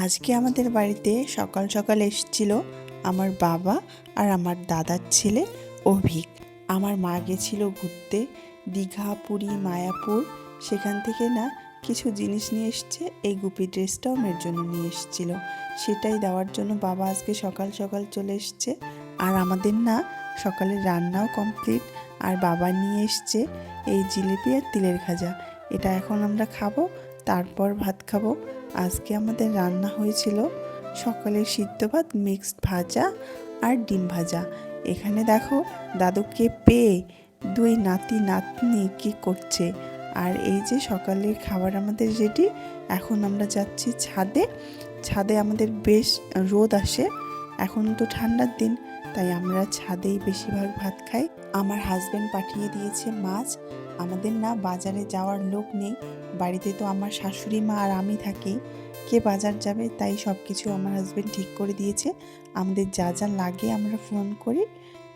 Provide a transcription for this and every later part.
আজকে আমাদের বাড়িতে সকাল সকাল এসেছিল আমার বাবা আর আমার দাদার ছেলে অভিক। আমার মা গেছিল ঘুরতে দীঘা, পুরী, মায়াপুর। সেখান থেকে না কিছু জিনিস নিয়ে এসছে, এই গুপি ড্রেসটাও মেয়ের জন্য নিয়ে এসেছিল, সেটাই দেওয়ার জন্য বাবা আজকে সকাল সকাল চলে এসছে। আর আমাদের না সকালের রান্নাও কমপ্লিট। আর বাবা নিয়ে এসছে এই জিলিপি আর তিলের খাজা, এটা এখন আমরা খাবো, তারপর ভাত খাবো। আজকে আমাদের রান্না হয়েছিল সকালে সিদ্ধ ভাত, মিক্সড ভাজা আর ডিম ভাজা। এখানে দেখো দাদুকে পেয়ে দুই নাতি নাতনি কি করছে। আর এই যে সকালের খাবার আমাদের রেডি। এখন আমরা যাচ্ছি ছাদে। ছাদে আমাদের বেশ রোদ আসে, এখন তো ঠান্ডার দিন, তাই আমরা ছাদেই বেশিরভাগ ভাত খাই। আমার হাজব্যান্ড পাঠিয়ে দিয়েছে মাছ। আমাদের না বাজারে যাওয়ার লোক নেই, বাড়িতে তো আমার শাশুড়ি মা আর আমি থাকি, কে বাজার যাবে, তাই সব কিছু আমার হাজব্যান্ড ঠিক করে দিয়েছে। আমাদের যা যা লাগে আমরা ফোন করি,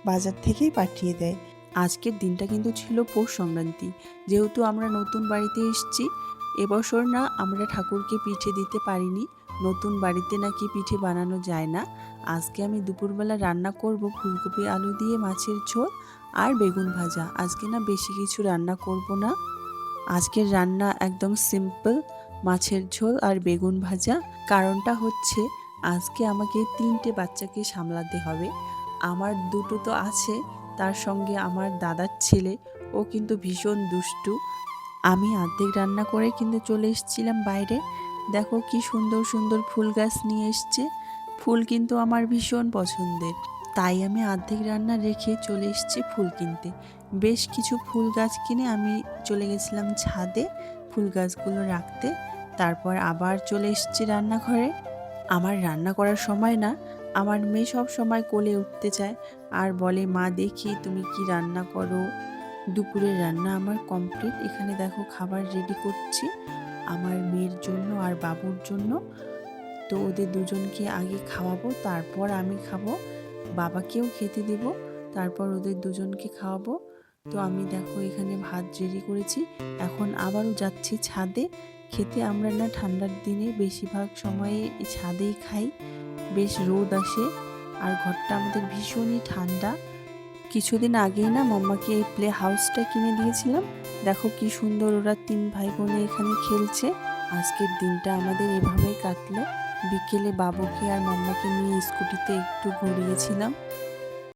বাজার থেকেই পাঠিয়ে দেয়। আজকের দিনটা কিন্তু ছিল পৌষ সংক্রান্তি। যেহেতু আমরা নতুন বাড়িতে এসেছি, এবছর না আমরা ঠাকুরকে পিঠে দিতে পারিনি। নতুন বাড়িতে নাকি পিঠে বানানো যায় না। আজকে আমি দুপুরবেলা রান্না করব ফুলকপি আলু দিয়ে মাছের ঝোল আর বেগুন ভাজা। আজকে না বেশি কিছু রান্না করব না। আজকের রান্না একদম সিম্পল, মাছের ঝোল আর বেগুন ভাজা। কারণটা হচ্ছে আজকে আমাকে 3টে বাচ্চাকে সামলাতে হবে। আমার দুটো তো আছে, তার সঙ্গে আমার দাদার ছেলে, ও কিন্তু ভীষণ দুষ্টু। আমি অর্ধেক রান্না করে কিন্তু চলে এসেছিলাম বাইরে। দেখো কি সুন্দর সুন্দর ফুল গাছ নিয়ে এসছে। ফুল কিন্তু আমার ভীষণ পছন্দের, তাই আমি অর্ধেক রান্না রেখে চলে এসেছি ফুল কিনতে। বেশ কিছু ফুল গাছ কিনে আমি চলে গেছিলাম ছাদে ফুল গাছগুলো রাখতে। তারপর আবার চলে এসেছি রান্নাঘরে। আমার রান্না করার সময় না আমার মেয়ে সব সময় কোলে উঠতে চায় আর বলে, মা দেখি তুমি কি রান্না করো। দুপুরের রান্না আমার কমপ্লিট। এখানে দেখো খাবার রেডি করছি আমার মেয়ের জন্য আর বাবুর জন্য। তো ওদের দুজনকে আগে খাওয়াবো, তারপর আমি খাবো, বাবাকেও খেতে দেব, তারপর ওদের দুজনকে খাওয়াবো। তো আমি দেখো এখানে ভাত রেডি করেছি। এখন আবারও যাচ্ছি ছাদে খেতে। আমরা না ঠান্ডার দিনে বেশিরভাগ সময়ে ছাদেই খাই, বেশ রোদ আসে আর ঘরটা আমাদের ভীষণই ঠান্ডা। কিছুদিন আগেই না মাম্মাকে এই প্লে হাউসটা কিনে দিয়েছিলাম। দেখো কি সুন্দর ওরা 3 ভাই বোনে এখানে খেলছে। আজকের দিনটা আমাদের এভাবেই কাটলো। বিকেলে বাবুকে আর মাম্মাকে নিয়ে স্কুটিতে একটু ঘুরিয়েছিলাম।